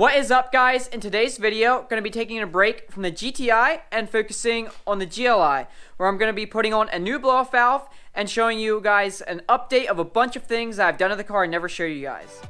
What is up, guys? In today's video, I'm going to be taking a break from the GTI and focusing on the GLI, where I'm going to be putting on a new blow-off valve and showing you guys an update of a bunch of things that I've done to the car and never show you guys.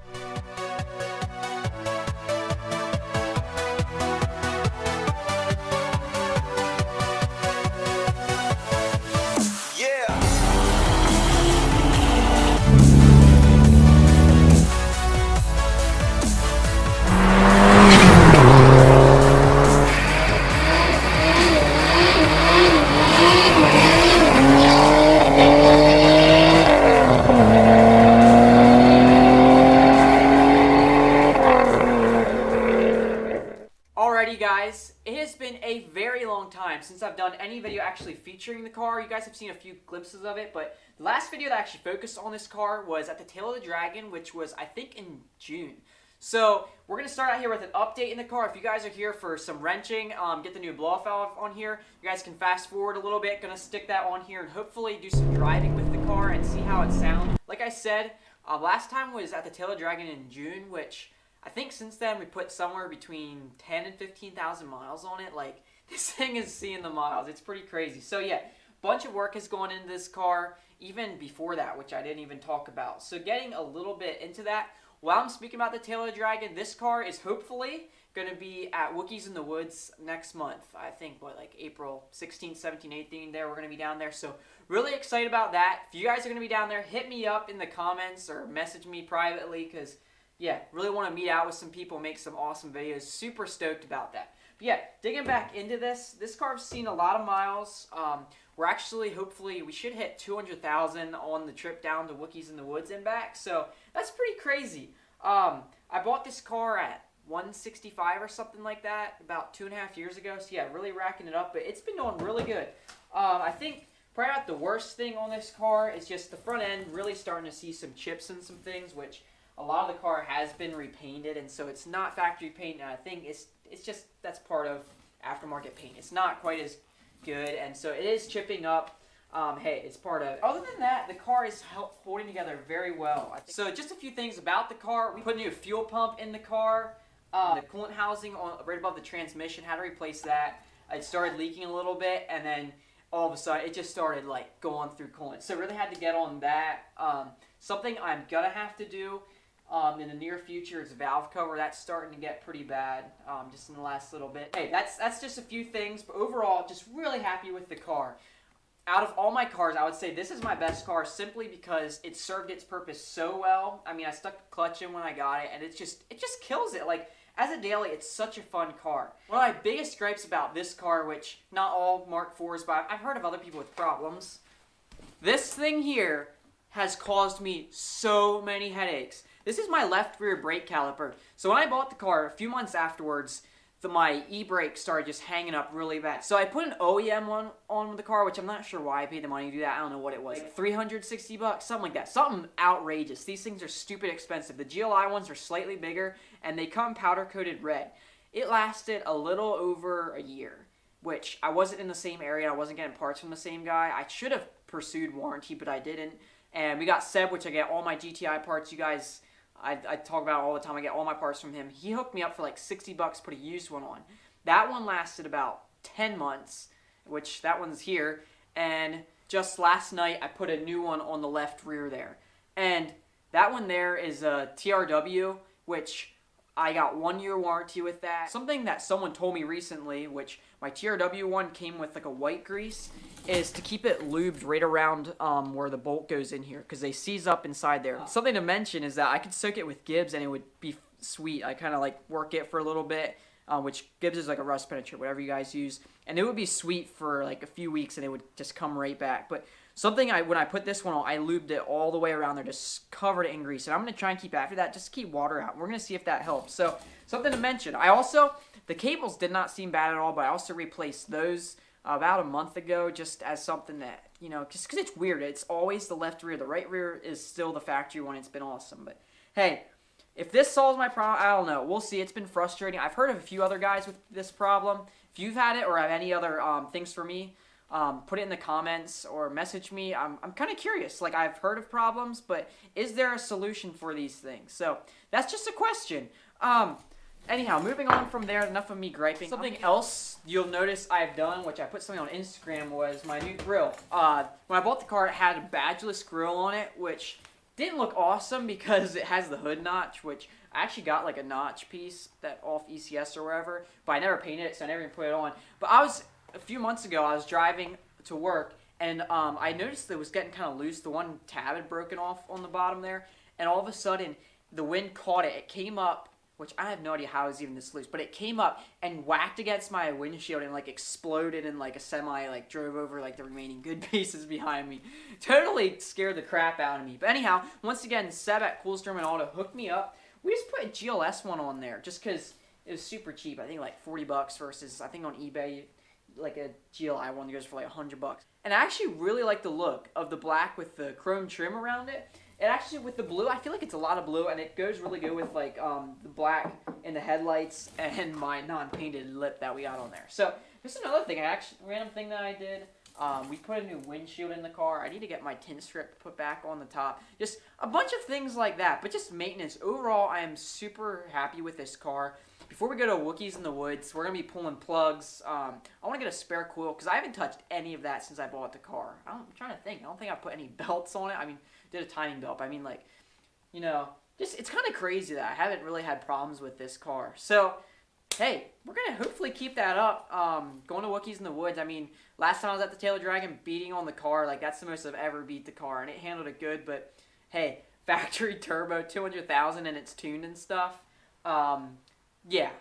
Alrighty guys, it has been a very long time since I've done any video actually featuring the car. You guys have seen a few glimpses of it, but the last video that actually focused on this car was at the Tail of the Dragon, which was, I think, in June. So, we're going to start out here with an update in the car. If you guys are here for some wrenching, get the new blow-off valve on here, you guys can fast forward a little bit. Going to stick that on here and hopefully do some driving with the car and see how it sounds. Like I said, last time was at the Tail of the Dragon in June, which I think since then we put somewhere between 10 and 15,000 miles on it. Like, this thing is seeing the miles. It's pretty crazy. So yeah, bunch of work has gone into this car even before that, which I didn't even talk about. So getting a little bit into that, while I'm speaking about the Tail of the Dragon, this car is hopefully going to be at Wookiees in the Woods next month. I think, what, like April 16th, 17th, 18th there, we're going to be down there. So really excited about that. If you guys are going to be down there, hit me up in the comments or message me privately, because yeah, really want to meet out with some people, make some awesome videos. Super stoked about that. But yeah, digging back into this car's seen a lot of miles. We're actually, hopefully, we should hit 200,000 on the trip down to Wookiees in the Woods and back. So that's pretty crazy. I bought this car at 165 or something like that about 2.5 years ago. So yeah, really racking it up, but it's been doing really good. I think probably not the worst thing on this car is just the front end really starting to see some chips and some things, which a lot of the car has been repainted, and so it's not factory paint. And I think it's just that's part of aftermarket paint. It's not quite as good, and so it is chipping up. Hey, it's part of it. Other than that, the car is holding together very well. So just a few things about the car. We put a new fuel pump in the car. The coolant housing right above the transmission, had to replace that. It started leaking a little bit, and then all of a sudden it just started like going through coolant. So really had to get on that. Something I'm gonna have to do in the near future is valve cover. That's starting to get pretty bad just in the last little bit. Hey, that's just a few things, but overall, just really happy with the car. Out of all my cars, I would say this is my best car simply because it served its purpose so well. I mean, I stuck the clutch in when I got it, and it just kills it. Like, as a daily, it's such a fun car. One of my biggest gripes about this car, which not all Mark IVs, but I've heard of other people with problems, this thing here has caused me so many headaches. This is my left rear brake caliper. So when I bought the car, a few months afterwards, my e-brake started just hanging up really bad. So I put an OEM one on the car, which I'm not sure why I paid the money to do that. I don't know what it was. Like 360 bucks, something like that. Something outrageous. These things are stupid expensive. The GLI ones are slightly bigger, and they come powder-coated red. It lasted a little over a year, which I wasn't in the same area. I wasn't getting parts from the same guy. I should have pursued warranty, but I didn't. And we got Seb, which I get all my GTI parts. You guys, I talk about it all the time. I get all my parts from him. He hooked me up for like 60 bucks, put a used one on. That one lasted about 10 months, which that one's here. And just last night, I put a new one on the left rear there. And that one there is a TRW, which I got 1 year warranty with that. Something that someone told me recently, which my TRW one came with like a white grease, is to keep it lubed right around where the bolt goes in here, because they seize up inside there. Something to mention is that I could soak it with Gibbs and it would be sweet. I kind of like work it for a little bit, which Gibbs is like a rust penetrator, whatever you guys use, and it would be sweet for like a few weeks and it would just come right back. But something when I put this one on, I lubed it all the way around there, just covered it in grease, and I'm going to try and keep after that, just to keep water out. We're going to see if that helps. So something to mention. The cables did not seem bad at all, but I also replaced those about a month ago, just as something that, you know, just because it's weird. It's always the left rear. The right rear is still the factory one. It's been awesome. But hey, if this solves my problem, I don't know. We'll see. It's been frustrating. I've heard of a few other guys with this problem. If you've had it or have any other things for me, put it in the comments or message me. I'm kind of curious. Like, I've heard of problems, but is there a solution for these things? So that's just a question. anyhow, moving on from there, enough of me griping. Something else you'll notice I've done, which I put something on Instagram, was my new grill. When I bought the car, it had a badgeless grill on it, which didn't look awesome because it has the hood notch, which I actually got like a notch piece that off ECS or wherever, but I never painted it, so I never even put it on. But a few months ago, I was driving to work, and I noticed that it was getting kind of loose. The one tab had broken off on the bottom there, and all of a sudden, the wind caught it. It came up, which I have no idea how it was even this loose, but it came up and whacked against my windshield and like exploded, and like a semi like drove over like the remaining good pieces behind me. Totally scared the crap out of me. But anyhow, once again, Seb at Coolstorm and Auto hooked me up. We just put a GLS one on there just because it was super cheap. I think like 40 bucks versus I think on eBay like a GLI one goes for like 100 bucks. And I actually really like the look of the black with the chrome trim around it. And actually with the blue, I feel like it's a lot of blue, and it goes really good with like the black in the headlights and my non-painted lip that we got on there. So this is another thing, random thing that I did. We put a new windshield in the car. I need to get my tint strip put back on the top. Just a bunch of things like that, but just maintenance. Overall, I am super happy with this car. Before we go to Wookiees in the Woods, we're going to be pulling plugs. I want to get a spare coil because I haven't touched any of that since I bought the car. I'm trying to think. I don't think I put any belts on it. I mean, did a timing belt. But I mean, like, you know, just it's kind of crazy that I haven't really had problems with this car. So, hey, we're going to hopefully keep that up. Going to Wookiees in the Woods, I mean, last time I was at the Taylor Dragon beating on the car, like, that's the most I've ever beat the car, and it handled it good, but, hey, factory turbo, 200,000, and it's tuned and stuff. Yeah,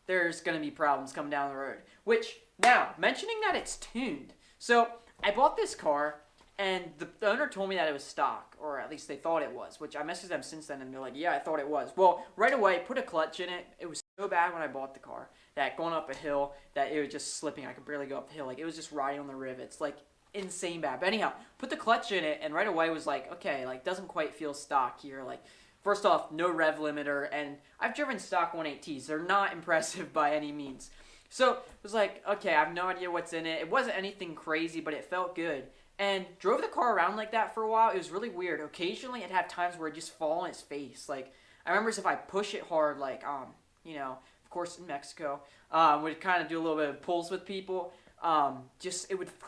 there's going to be problems coming down the road. Which, now, mentioning that it's tuned, so I bought this car, and the owner told me that it was stock, or at least they thought it was, which I messaged them since then, and they're like, yeah, I thought it was. Well, right away, put a clutch in it. It was so bad when I bought the car that going up a hill, that it was just slipping. I could barely go up the hill. Like, it was just riding on the rivets. Like, insane bad. But anyhow, put the clutch in it, and right away was like, okay, like, doesn't quite feel stock here. Like, first off, no rev limiter, and I've driven stock 1.8Ts. They're not impressive by any means. So, it was like, okay, I have no idea what's in it. It wasn't anything crazy, but it felt good. And drove the car around like that for a while. It was really weird. Occasionally, it'd have times where it'd just fall on its face. Like, I remember if I push it hard, like, you know, of course in Mexico, would kind of do a little bit of pulls with people. Car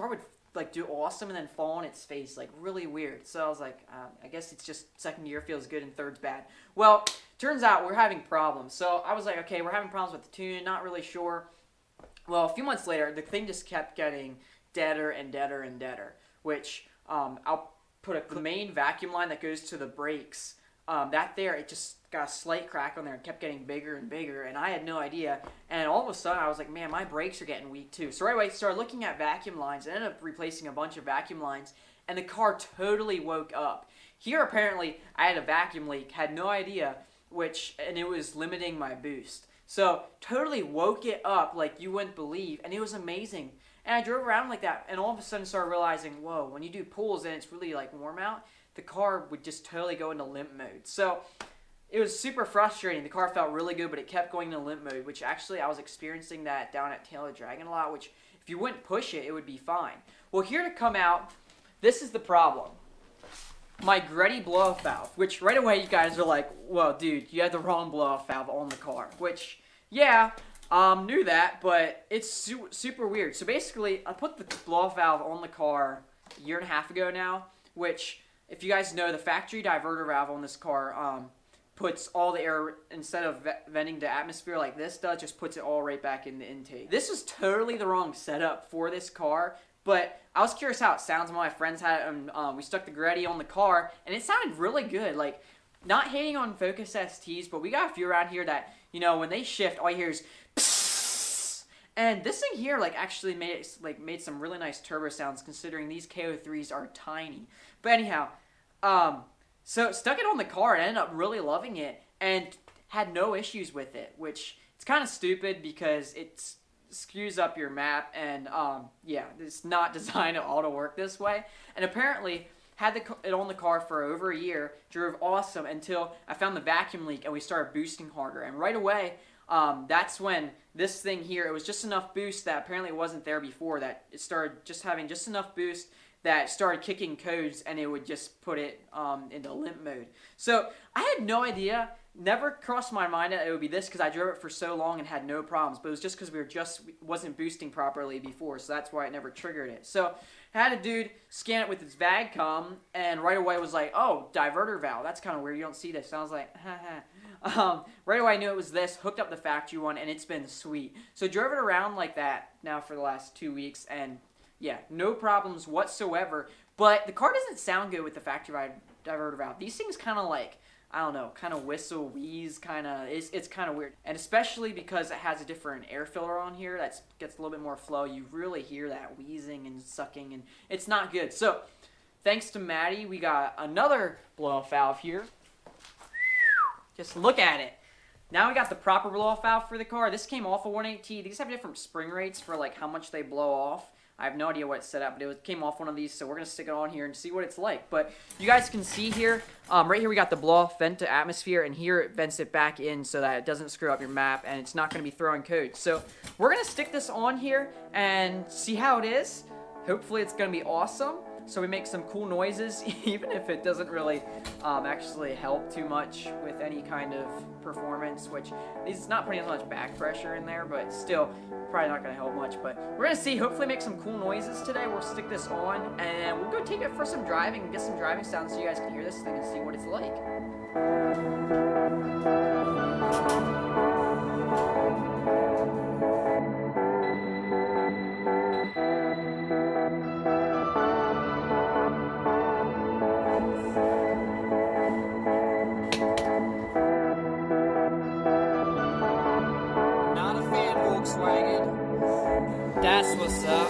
would like do awesome and then fall on its face, like really weird. So I was like, I guess it's just second gear feels good and third's bad. Well, turns out we're having problems. So I was like, okay, we're having problems with the tune, not really sure. Well, a few months later, the thing just kept getting deader and deader and deader, which I'll put the main vacuum line that goes to the brakes. It just got a slight crack on there and kept getting bigger and bigger, and I had no idea. And all of a sudden, I was like, man, my brakes are getting weak too. So right away, I started looking at vacuum lines and ended up replacing a bunch of vacuum lines, and the car totally woke up. Here, apparently, I had a vacuum leak, had no idea, and it was limiting my boost. So totally woke it up like you wouldn't believe, and it was amazing. And I drove around like that, and all of a sudden started realizing, whoa, when you do pulls and it's really like warm out, the car would just totally go into limp mode. So it was super frustrating. The car felt really good, but it kept going into limp mode, which actually I was experiencing that down at Taylor Dragon a lot, which if you wouldn't push it, it would be fine. Well, here to come out, this is the problem. My Greddy blow-off valve, which right away you guys are like, well, dude, you had the wrong blow-off valve on the car, which, yeah, knew that, but it's super weird. So basically, I put the blow-off valve on the car a year and a half ago now, which, if you guys know, the factory diverter valve on this car puts all the air, instead of venting to atmosphere like this does, just puts it all right back in the intake. This is totally the wrong setup for this car, but I was curious how it sounds when my friends had it, and we stuck the Greddy on the car, and it sounded really good. Like, not hating on Focus STs, but we got a few around here that, you know, when they shift, all you hear is psss. And this thing here, like, actually made some really nice turbo sounds, considering these KO3s are tiny. But anyhow, so stuck it on the car and ended up really loving it, and had no issues with it, which it's kind of stupid because it screws up your map, and yeah, it's not designed to auto work this way. And apparently had it on the car for over a year, drove awesome until I found the vacuum leak and we started boosting harder. And right away, that's when this thing here, it was just enough boost that apparently it wasn't there before, that it started just having just enough boost that started kicking codes, and it would just put it into limp mode. So I had no idea never crossed my mind that it would be this because I drove it for so long and had no problems. But it was just because wasn't boosting properly before, so that's why it never triggered it. So I had a dude scan it with his VAGCOM, and right away was like, oh, diverter valve. That's kind of weird. You don't see this. And I was like, right away I knew it was this. Hooked up the factory one, and it's been sweet. So drove it around like that now for the last 2 weeks, and yeah, no problems whatsoever. But the car doesn't sound good with the factory diverter valve. These things kind of like, I don't know, kind of whistle, wheeze, it's kind of weird. And especially because it has a different air filter on here that gets a little bit more flow, you really hear that wheezing and sucking, and it's not good. So, thanks to Maddie, we got another blow-off valve here. Just look at it. Now we got the proper blow-off valve for the car. This came off a 180T. These have different spring rates for like how much they blow off. I have no idea what it's set up, but it came off one of these, so we're going to stick it on here and see what it's like. But you guys can see here, right here we got the blow-off vent to atmosphere, and here it vents it back in so that it doesn't screw up your map, and it's not going to be throwing code. So we're going to stick this on here and see how it is. Hopefully it's going to be awesome. So we make some cool noises, even if it doesn't really actually help too much with any kind of performance, which is not putting as much back pressure in there, but still probably not going to help much. But we're going to see, hopefully make some cool noises today. We'll stick this on, and we'll go take it for some driving and get some driving sounds so you guys can hear this thing and see what it's like. That's what's up.